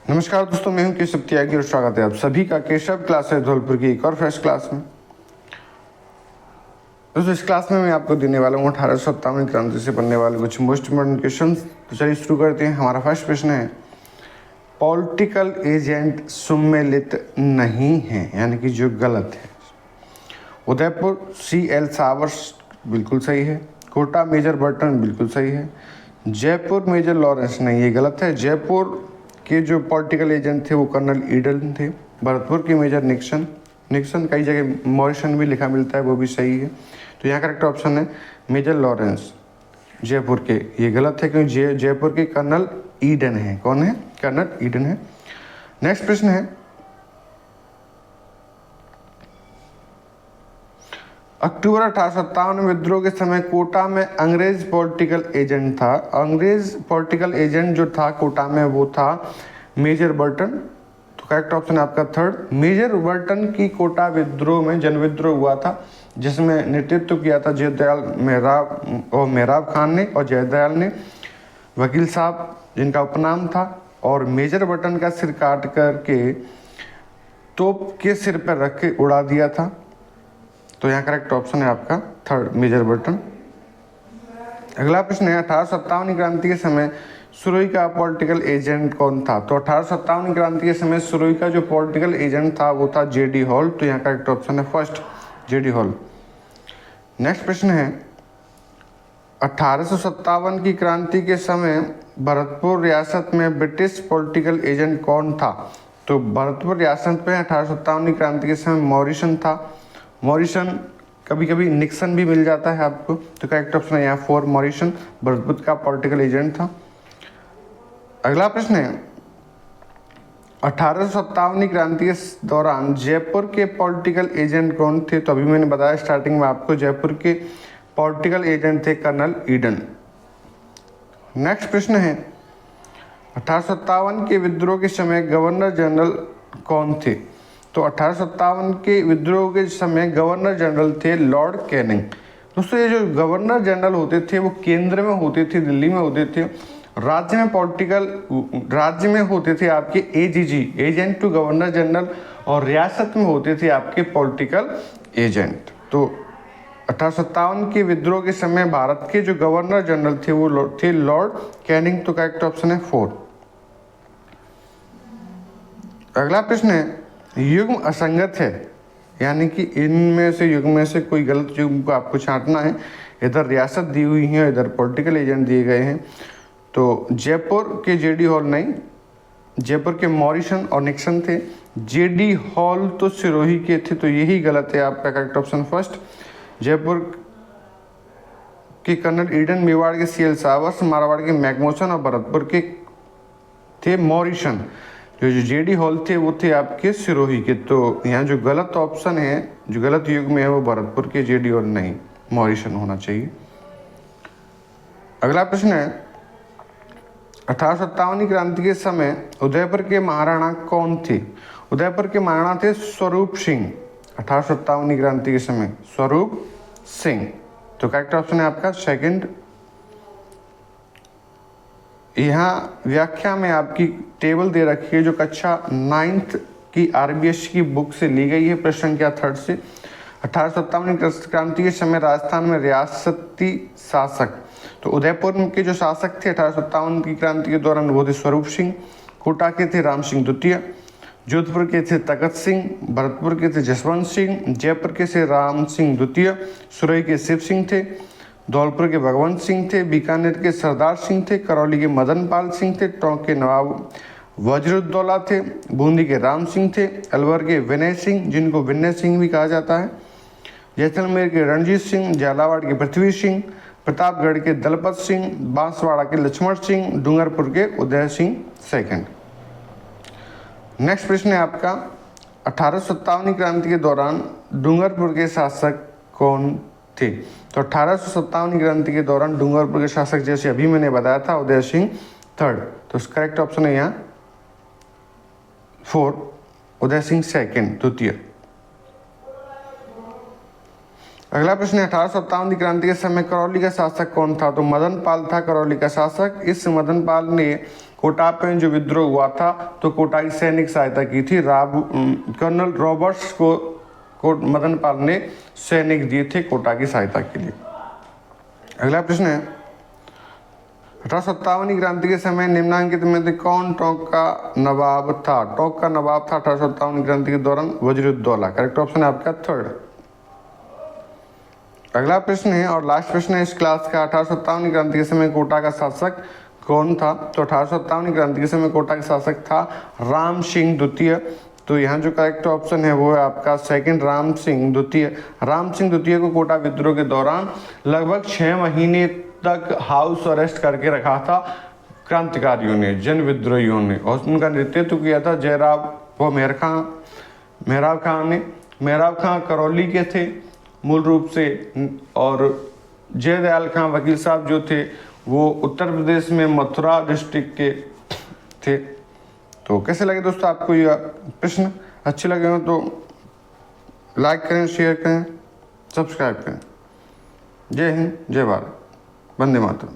नमस्कार दोस्तों, मैं हूं केशव त्यागी और स्वागत है आप सभी का केशव क्लासेस धौलपुर की एक और फ्रेश क्लास में। दोस्तों, इस क्लास में मैं आपको देने वाला हूं 1857 क्रांति से बनने वाले कुछ मोस्ट इम्पोर्टेंट क्वेश्चन। तो चलिए शुरू करते हैं। हमारा फर्स्ट प्रश्न है, पॉलिटिकल एजेंट सम्मिलित नहीं है, यानी कि जो गलत है। उदयपुर CL सावर्स बिल्कुल सही है। कोटा मेजर बर्टन बिल्कुल सही है। जयपुर मेजर लॉरेंस नहीं, ये गलत है। जयपुर के जो पॉलिटिकल एजेंट थे वो कर्नल ईडन थे। भरतपुर के मेजर निक्सन कई जगह मॉरिसन भी लिखा मिलता है, वो भी सही है। तो यहाँ करेक्ट ऑप्शन है मेजर लॉरेंस जयपुर के। ये गलत है क्योंकि जयपुर के कर्नल ईडन है। कौन है? कर्नल ईडन है। नेक्स्ट प्रश्न है, अक्टूबर 1857 विद्रोह के समय कोटा में अंग्रेज पॉलिटिकल एजेंट था। अंग्रेज पॉलिटिकल एजेंट जो था कोटा में वो था मेजर बर्टन। तो करेक्ट ऑप्शन है आपका थर्ड। मेजर बर्टन की कोटा विद्रोह में जन विद्रोह हुआ था, जिसमें नेतृत्व किया था जयदयाल मेहराब खान ने और जयदयाल ने। वकील साहब जिनका उपनाम था, और मेजर बर्टन का सिर काट करके तोप के सिर पर रख के उड़ा दिया था। तो यहाँ करेक्ट ऑप्शन है आपका थर्ड, मेजर बर्टन। अगला प्रश्न है, 1857 क्रांति के समय सुरोई का पॉलिटिकल एजेंट कौन था? तो 1857 क्रांति के समय सुरोई का जो पॉलिटिकल एजेंट था वो था JD हॉल। तो यहाँ करेक्ट ऑप्शन है फर्स्ट, JD हॉल। नेक्स्ट प्रश्न है, 1857 की क्रांति के समय भरतपुर रियासत में ब्रिटिश पॉलिटिकल एजेंट कौन था? तो भरतपुर रियासत में 1857 की क्रांति के समय मॉरिसन था। मॉरिसन, कभी कभी निक्सन भी मिल जाता है आपको। तो करेक्ट ऑप्शन है यहाँ फोर, मॉरिसन भरतपुर का पॉलिटिकल एजेंट था। अगला प्रश्न है, 1857 क्रांति के दौरान जयपुर के पॉलिटिकल एजेंट कौन थे? तो अभी मैंने बताया स्टार्टिंग में आपको, जयपुर के पॉलिटिकल एजेंट थे कर्नल ईडन। नेक्स्ट प्रश्न है, 1857 के विद्रोह के समय गवर्नर जनरल कौन थे? तो 1857 के विद्रोह के समय गवर्नर जनरल थे लॉर्ड कैनिंग। दोस्तों, ये जो गवर्नर जनरल होते थे वो केंद्र में होते थे, दिल्ली में होते थे। राज्य में होते थे आपके AGG, agent to governor general, और रियासत में होते थे आपके पॉलिटिकल एजेंट। तो 1857 के विद्रोह के समय भारत के जो गवर्नर जनरल थे वो थे लॉर्ड कैनिंग। तो करेक्ट ऑप्शन है फोर। अगला प्रश्न है, युग्म असंगत है, यानी कि इनमें से युग्म में से कोई गलत युग्म को आपको छांटना है। इधर रियासत दी हुई है, इधर पॉलिटिकल एजेंट दिए गए हैं। तो जयपुर के JD हॉल नहीं, जयपुर के मॉरिसन और निक्सन थे। JD हॉल तो सिरोही के थे, तो यही गलत है आपका करेक्ट ऑप्शन फर्स्ट। जयपुर के कर्नल ईडन, मेवाड़ के CL सावर्स, मारवाड़ के मैकमोसन और भरतपुर के थे मॉरिसन। जो JD हॉल थे वो थे आपके सिरोही के। तो यहाँ जो गलत ऑप्शन है, जो गलत युग में है, वो भरतपुर के JD हॉल नहीं, मॉरिसन होना चाहिए। अगला प्रश्न है, 1857 क्रांति के समय उदयपुर के महाराणा कौन थे? उदयपुर के महाराणा थे स्वरूप सिंह। 1857 क्रांति के समय स्वरूप सिंह। तो करेक्ट ऑप्शन है आपका सेकंड। यहाँ व्याख्या में आपकी टेबल दे रखी है जो कक्षा 9th की RBS की बुक से ली गई है, प्रश्न संख्या 3 से। 1857 क्रांति के समय राजस्थान में रियासती शासक, तो उदयपुर के जो शासक थे 1857 की क्रांति के दौरान वो थे स्वरूप सिंह। कोटा के थे राम सिंह द्वितीय। जोधपुर के थे तखत सिंह। भरतपुर के थे जसवंत सिंह। जयपुर के थे राम सिंह द्वितीय। सुरई के शिव सिंह थे। धौलपुर के भगवंत सिंह थे। बीकानेर के सरदार सिंह थे। करौली के मदन पाल सिंह थे। टोंक के नवाब वज्रुद्दौला थे। बूंदी के राम सिंह थे। अलवर के विनय सिंह, जिनको विनय सिंह भी कहा जाता है। जैसलमेर के रणजीत सिंह। झालावाड़ के पृथ्वी सिंह। प्रतापगढ़ के दलपत सिंह। बांसवाड़ा के लक्ष्मण सिंह। डूंगरपुर के उदय सिंह सेकंड। नेक्स्ट प्रश्न है आपका, 1857 क्रांति के दौरान डूंगरपुर के शासक कौन थे? तो 1857 क्रांति के दौरान डूंगरपुर के शासक, जैसे अभी मैंने बताया था, उदय सिंह थर्ड। तो करेक्ट ऑप्शन है यहाँ 4, उदय सिंह सेकंड, द्वितीय। अगला प्रश्न है, 1857 क्रांति के समय करौली का शासक कौन था? तो मदन पाल था करौली का शासक। इस मदन पाल ने कोटा पे जो विद्रोह हुआ था तो कोटा की सैनिक सहायता की थी। कर्नल रॉबर्ट्स को मदन पाल ने सैनिक दिए थे कोटा की सहायता के लिए। अगला प्रश्न है 1857 क्रांति के समय निम्नांकित में से कौन टोंक का नवाब था? टोंक का नवाब था 1857 क्रांति के दौरान वजीरुद्दौला। करेक्ट ऑप्शन है आपका थर्ड। अगला प्रश्न है और लास्ट प्रश्न है इस क्लास का, 1857 क्रांति के समय कोटा का शासक कौन था? तो 1857 क्रांति के समय कोटा का शासक था राम सिंह द्वितीय। तो यहाँ जो करेक्ट ऑप्शन है वो है आपका सेकंड, राम सिंह द्वितीय। राम सिंह द्वितीय को कोटा विद्रोह के दौरान लगभग 6 महीने तक हाउस अरेस्ट करके रखा था क्रांतिकारियों ने, जन विद्रोहियों ने, और उनका नेतृत्व किया था मेहराब खान ने। मेहराब खान करौली के थे मूल रूप से, और जयदयाल खान वकील साहब जो थे वो उत्तर प्रदेश में मथुरा डिस्ट्रिक्ट के थे। तो कैसे लगे दोस्तों आपको यह प्रश्न? अच्छे लगे हो तो लाइक करें, शेयर करें, सब्सक्राइब करें। जय हिंद, जय भारत, वंदे मातरम।